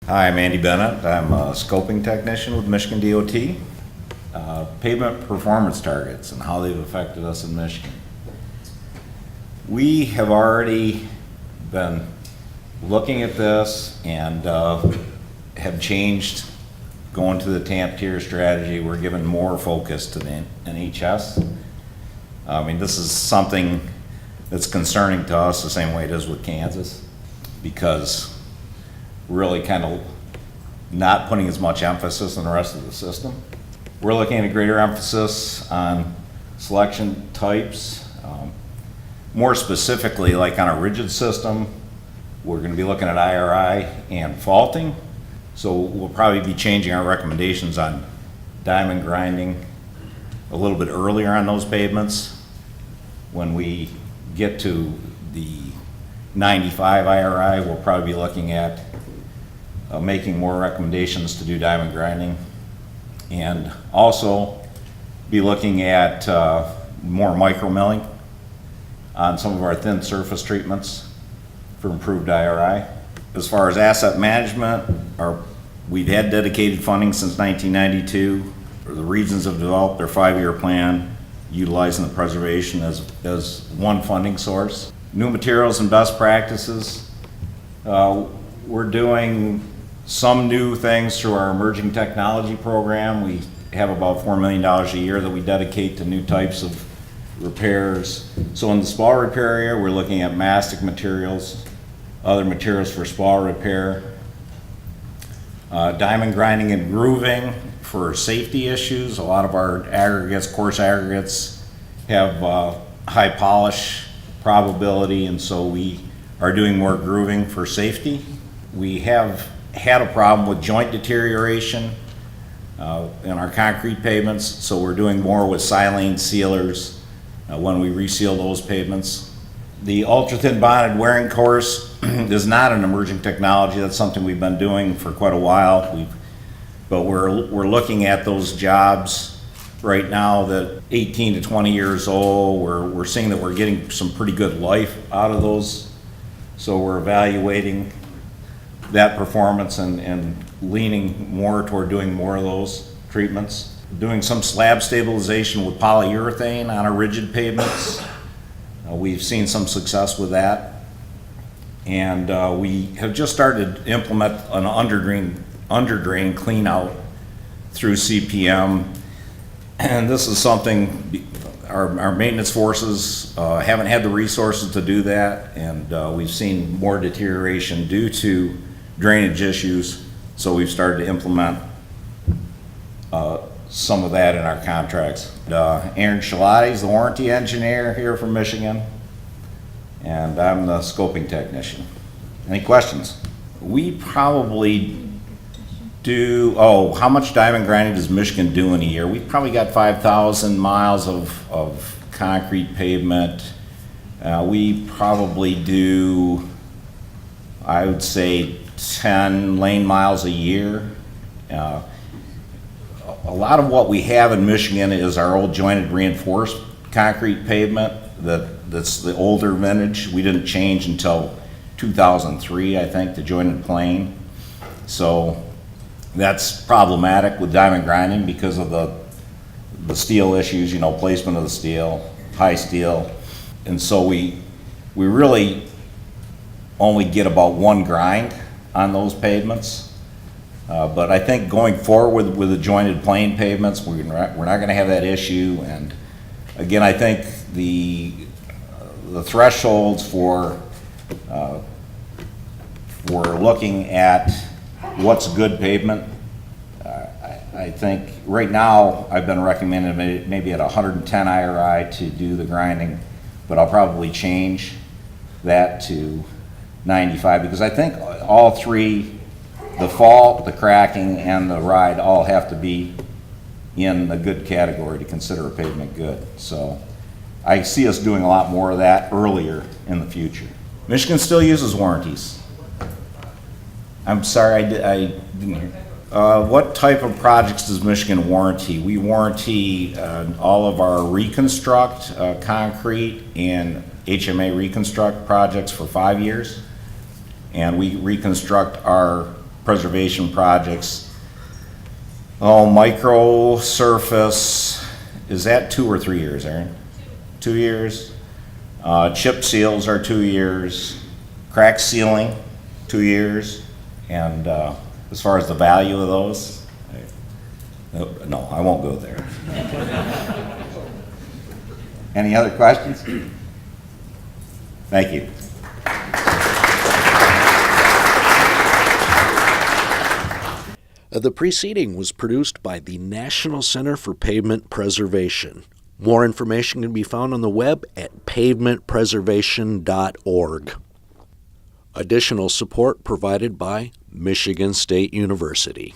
Hi, I'm Andy Bennett. I'm a scoping technician with Michigan DOT. Pavement performance targets and how they've affected us in Michigan. We have already been looking at this and have changed going to the TAMP tier strategy. We're giving more focus to the NHS. I mean, this is something that's concerning to us the same way it is with Kansas, because we're really kind of not putting as much emphasis on the rest of the system. We're looking at a greater emphasis on selection types. More specifically, like on a rigid system, we're going to be looking at IRI and faulting. So we'll probably be changing our recommendations on diamond grinding a little bit earlier on those pavements. When we get to the 95 IRI, we'll probably be looking at making more recommendations to do diamond grinding, and also be looking at more micro milling on some of our thin surface treatments for improved IRI. As far as asset management, we've had dedicated funding since 1992. The regions have developed their 5-year plan, utilizing the preservation as one funding source. New materials and best practices. We're doing some new things through our emerging technology program. We have about $4 million a year that we dedicate to new types of repairs. So in the spall repair area, we're looking at mastic materials, other materials for spall repair, diamond grinding and grooving for safety issues. A lot of our aggregates, coarse aggregates, have high polish probability, and so we are doing more grooving for safety. We have had a problem with joint deterioration in our concrete pavements, so we're doing more with silane sealers when we reseal those pavements. The ultra-thin bonded wearing course is not an emerging technology. That's something we've been doing for quite a while. But we're looking at those jobs right now that 18 to 20 years old. We're seeing that we're getting some pretty good life out of those. So we're evaluating that performance and leaning more toward doing more of those treatments. Doing some slab stabilization with polyurethane on our rigid pavements. We've seen some success with that. And we have just started to implement an underdrain clean out through CPM. And this is something our maintenance forces haven't had the resources to do that, and we've seen more deterioration due to drainage issues, so we've started to implement some of that in our contracts. Aaron Shalati is the warranty engineer here from Michigan, and I'm the scoping technician. Any questions? We probably do, how much diamond grinding does Michigan do in a year? We've probably got 5,000 miles of concrete pavement. We probably do, I would say, 10 lane miles a year. A lot of what we have in Michigan is our old jointed reinforced concrete pavement that's the older vintage. We didn't change until 2003, I think, the jointed plane. So that's problematic with diamond grinding because of the steel issues, placement of the steel, high steel. And so we really only get about one grind on those pavements. But I think going forward with the jointed plane pavements, we're not going to have that issue. And again, I think the thresholds for looking at what's good pavement, I think right now I've been recommending maybe at 110 IRI to do the grinding, but I'll probably change that to 95, because I think all three, the fault, the cracking, and the ride, all have to be in the good category to consider a pavement good. So I see us doing a lot more of that earlier in the future. Michigan still uses warranties. I'm sorry, I didn't hear. What type of projects does Michigan warranty? We warranty all of our reconstruct, concrete, and HMA reconstruct projects for 5 years. And we reconstruct our preservation projects. Oh, micro surface, is that 2 or 3 years, Aaron? 2 years. Chip seals are 2 years. Crack sealing, 2 years. And as far as the value of those, no, I won't go there. Any other questions? Thank you. The preceding was produced by the National Center for Pavement Preservation. More information can be found on the web at pavementpreservation.org. Additional support provided by Michigan State University.